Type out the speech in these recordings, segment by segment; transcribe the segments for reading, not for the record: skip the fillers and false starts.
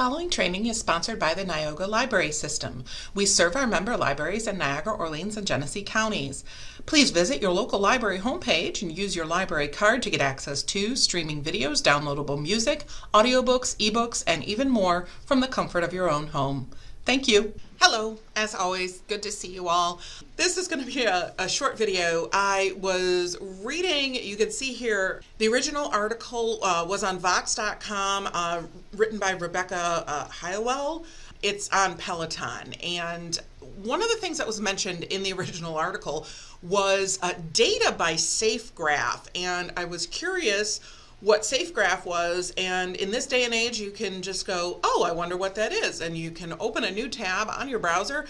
following training is sponsored by the Niagara Library System. We serve our member libraries in Niagara, Orleans, and Genesee counties. Please visit your local library homepage and use your library card to get access to streaming videos, downloadable music, audiobooks, ebooks, and even more from the comfort of your own home. Thank you. Hello, as always, good to see you all. This is going to be a short video. I was reading, you can see here, the original article was on Vox.com, written by Rebecca Hiowell. It's on Peloton, and one of the things that was mentioned in the original article was data by SafeGraph, and I was curious what SafeGraph was, and in this day and age you can just go, oh, I wonder what that is, and you can open a new tab on your browser,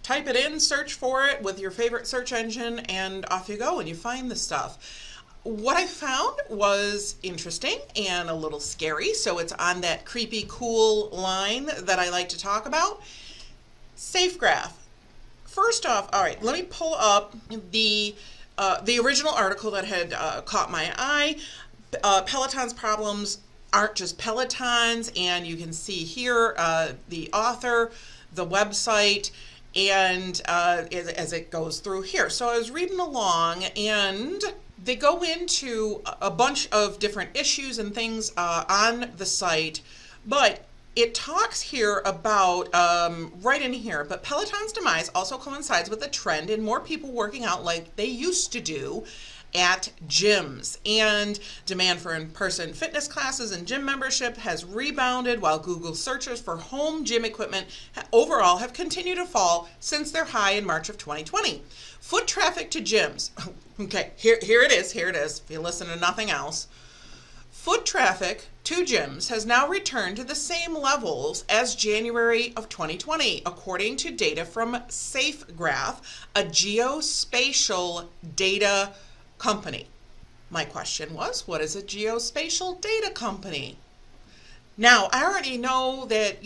type it in, search for it with your favorite search engine, and off you go and you find the stuff. What I found was interesting and a little scary, so it's on that creepy cool line that I like to talk about. SafeGraph. First off, all right, let me pull up the original article that had caught my eye. Peloton's problems aren't just Peloton's, and you can see here the author, the website, and as it goes through here. So I was reading along, and they go into a bunch of different issues and things on the site, but it talks here about, right in here, but Peloton's demise also coincides with a trend in more people working out like they used to do at gyms, and demand for in-person fitness classes and gym membership has rebounded, while Google searches for home gym equipment overall have continued to fall since their high in March of 2020. Foot traffic to gyms. Okay, here it is, if you listen to nothing else. Foot traffic to gyms has now returned to the same levels as January of 2020, according to data from SafeGraph, a geospatial data company. My question was, what is a geospatial data company? Now, I already know that,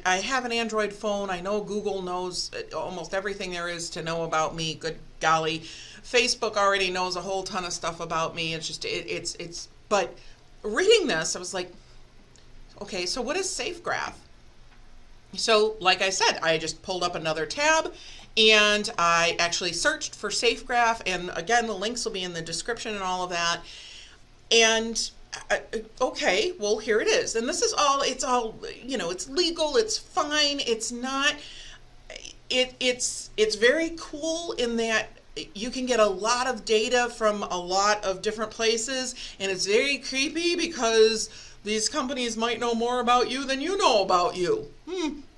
I have an Android phone. I know Google knows almost everything there is to know about me. Good golly. Facebook already knows a whole ton of stuff about me. It's just, but reading this, I was like, okay, so what is SafeGraph? So, like I said, I just pulled up another tab, and I actually searched for SafeGraph, and again, the links will be in the description and all of that. And okay, well, here it is. And this is all, it's legal, it's fine, it's not, it's very cool in that you can get a lot of data from a lot of different places, and it's very creepy because these companies might know more about you than you know about you.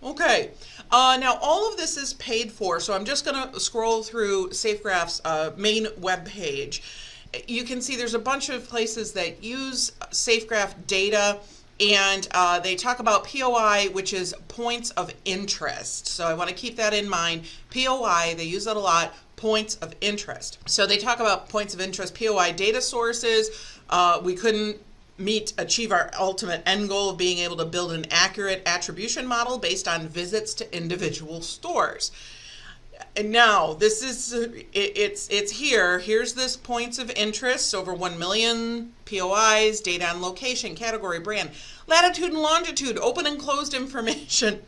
Okay. Now, all of this is paid for, so I'm just going to scroll through SafeGraph's main web page. You can see there's a bunch of places that use SafeGraph data, and they talk about POI, which is points of interest. So I want to keep that in mind. POI, they use that a lot, points of interest. So they talk about points of interest, POI data sources. We couldn't achieve our ultimate end goal of being able to build an accurate attribution model based on visits to individual stores. And now this is, it's here. Here's this points of interest, over 1 million POIs, data on location, category, brand, latitude and longitude, open and closed information,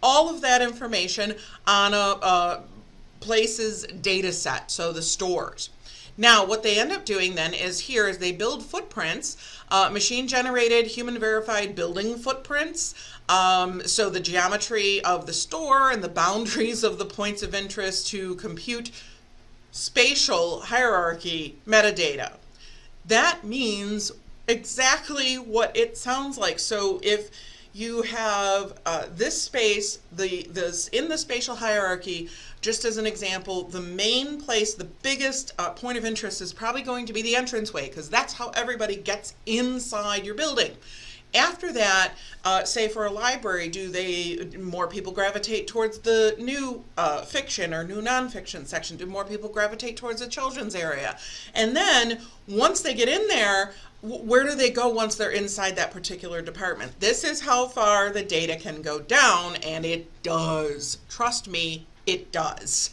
all of that information on a place's data set, so the stores. Now, what they end up doing then is they build footprints, machine-generated, human-verified building footprints, so the geometry of the store and the boundaries of the points of interest to compute spatial hierarchy metadata. That means exactly what it sounds like. So if you have this space, in the spatial hierarchy, just as an example, the main place, the biggest point of interest is probably going to be the entranceway, because that's how everybody gets inside your building. After that, say for a library, more people gravitate towards the new fiction or new nonfiction section? Do more people gravitate towards the children's area? And then once they get in there, where do they go once they're inside that particular department? This is how far the data can go down, and it does. Trust me, it does.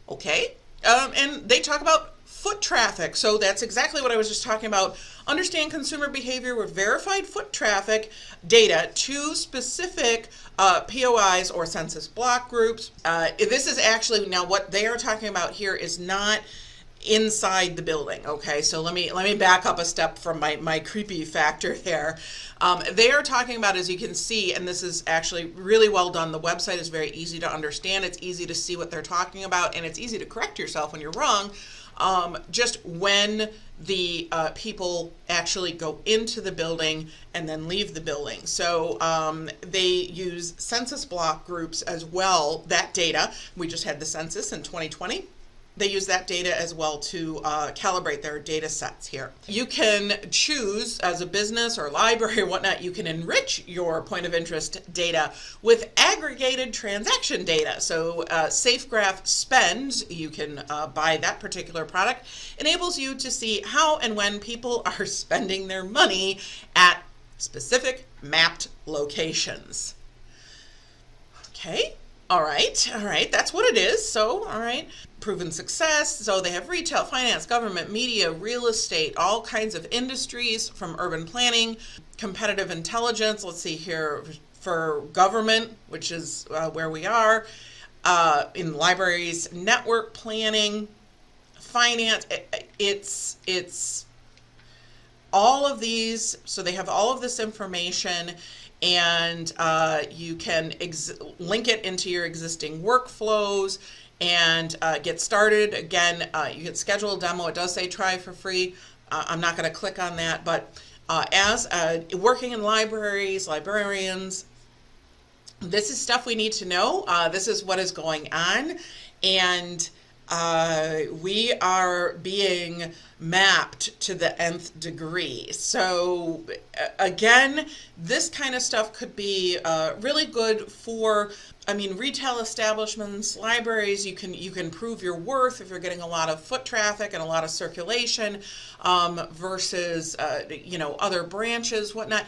Okay, and they talk about foot traffic. So that's exactly what I was just talking about. Understand consumer behavior with verified foot traffic data to specific POIs or census block groups. This is actually, now what they are talking about here is not inside the building. Okay, so let me back up a step from my creepy factor there. They are talking about, as you can see, and this is actually really well done. The website is very easy to understand. It's easy to see what they're talking about, and it's easy to correct yourself when you're wrong. Just when the people actually go into the building and then leave the building. So they use census block groups as well, that data. We just had the census in 2020. They use that data as well to calibrate their data sets here. You can choose, as a business or library or whatnot, you can enrich your point of interest data with aggregated transaction data. So SafeGraph Spend, you can buy that particular product, enables you to see how and when people are spending their money at specific mapped locations. Okay. All right, that's what it is. So, all right, proven success. So they have retail, finance, government, media, real estate, all kinds of industries, from urban planning, competitive intelligence. Let's see here, for government, which is where we are, in libraries, network planning, finance. It's all of these. So they have all of this information, and you can link it into your existing workflows and get started. Again, you can schedule a demo. It does say try for free. I'm not going to click on that, but as working in libraries, librarians, this is stuff we need to know. This is what is going on, and we are being mapped to the nth degree. So again, this kind of stuff could be really good for, I mean, retail establishments, libraries. You can prove your worth if you're getting a lot of foot traffic and a lot of circulation versus you know, other branches, whatnot.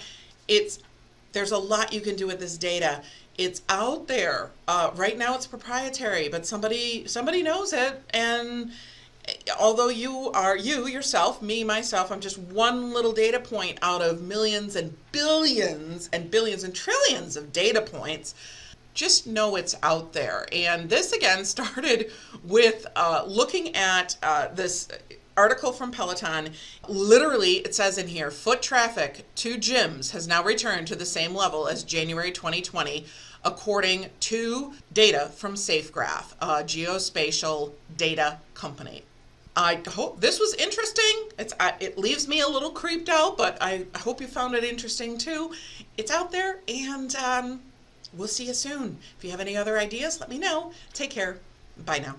There's a lot you can do with this data. It's out there. Right now it's proprietary, but somebody knows it. And although you yourself, me, myself, I'm just one little data point out of millions and billions and billions and trillions of data points, just know it's out there. And this again started with looking at this article from Peloton. Literally, it says in here, foot traffic to gyms has now returned to the same level as January 2020, according to data from SafeGraph, a geospatial data company. I hope this was interesting. It leaves me a little creeped out, but I hope you found it interesting too. It's out there, and we'll see you soon. If you have any other ideas, let me know. Take care. Bye now.